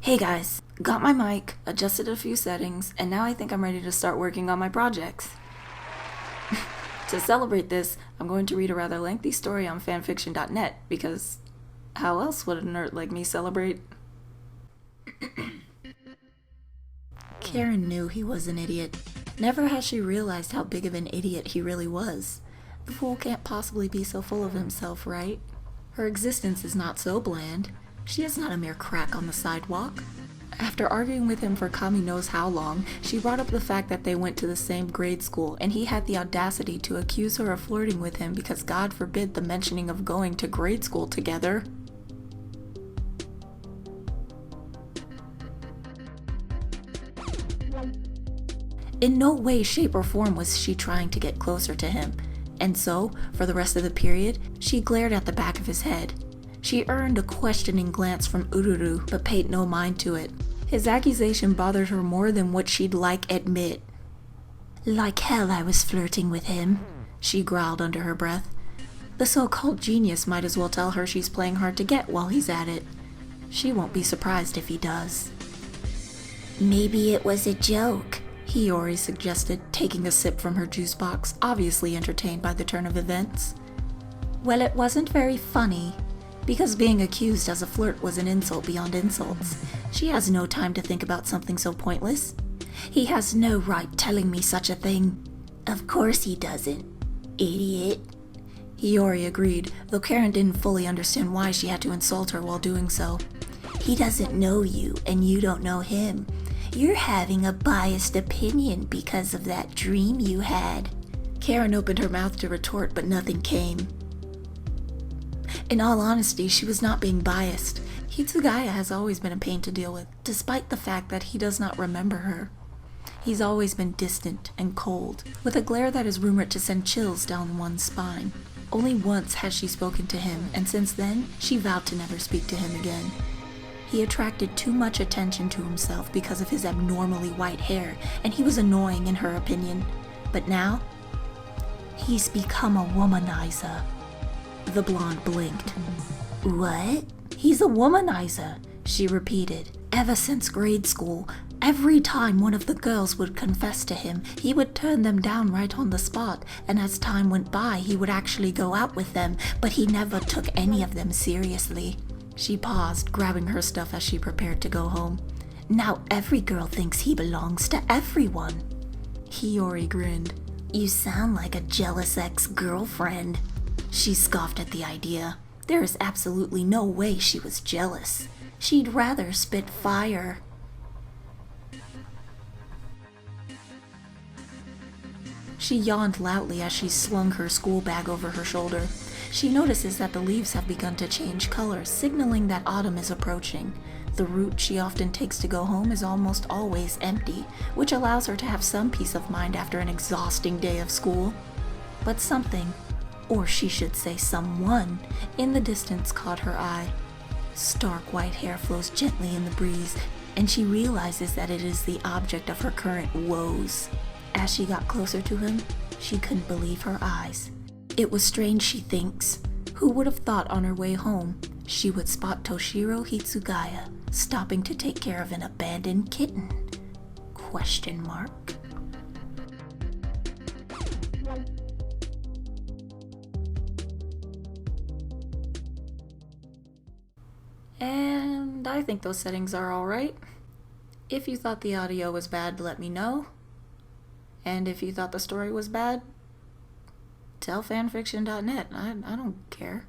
Hey guys, got my mic, adjusted a few settings, and now I think I'm ready to start working on my projects. To celebrate this, I'm going to read a rather lengthy story on fanfiction.net because how else would a nerd like me celebrate? Karen knew he was an idiot. Never has she realized how big of an idiot he really was. The fool can't possibly be so full of himself, right? Her existence is not so bland. She is not a mere crack on the sidewalk. After arguing with him for Kami knows how long, she brought up the fact that they went to the same grade school, and he had the audacity to accuse her of flirting with him because God forbid the mentioning of going to grade school together. In no way, shape, or form was she trying to get closer to him, and so, for the rest of the period, she glared at the back of his head. She earned a questioning glance from Ururu, but paid no mind to it. His accusation bothered her more than what she'd admit. Like hell I was flirting with him, she growled under her breath. The so-called genius might as well tell her she's playing hard to get while he's at it. She won't be surprised if he does. Maybe it was a joke, Hiyori suggested, taking a sip from her juice box, obviously entertained by the turn of events. Well, it wasn't very funny. Because being accused as a flirt was an insult beyond insults. She has no time to think about something so pointless. He has no right telling me such a thing. Of course he doesn't, idiot. Hiyori agreed, though Karen didn't fully understand why she had to insult her while doing so. He doesn't know you, and you don't know him. You're having a biased opinion because of that dream you had. Karen opened her mouth to retort, but nothing came. In all honesty, she was not being biased. Hitsugaya has always been a pain to deal with, despite the fact that he does not remember her. He's always been distant and cold, with a glare that is rumored to send chills down one's spine. Only once has she spoken to him, and since then, she vowed to never speak to him again. He attracted too much attention to himself because of his abnormally white hair, and he was annoying in her opinion. But now, he's become a womanizer. The blonde blinked. What? He's a womanizer, she repeated. Ever since grade school, every time one of the girls would confess to him, he would turn them down right on the spot, and as time went by, he would actually go out with them, but he never took any of them seriously. She paused, grabbing her stuff as she prepared to go home. Now every girl thinks he belongs to everyone. Hiyori grinned. You sound like a jealous ex-girlfriend. She scoffed at the idea. There is absolutely no way she was jealous. She'd rather spit fire. She yawned loudly as she slung her school bag over her shoulder. She notices that the leaves have begun to change color, signaling that autumn is approaching. The route she often takes to go home is almost always empty, which allows her to have some peace of mind after an exhausting day of school. But something, or she should say someone, in the distance caught her eye. Stark white hair flows gently in the breeze, and she realizes that it is the object of her current woes. As she got closer to him, she couldn't believe her eyes. It was strange, she thinks. Who would have thought on her way home, she would spot Toshiro Hitsugaya stopping to take care of an abandoned kitten? Question mark. And I think those settings are alright. If you thought the audio was bad, let me know. And if you thought the story was bad, tell fanfiction.net. I don't care.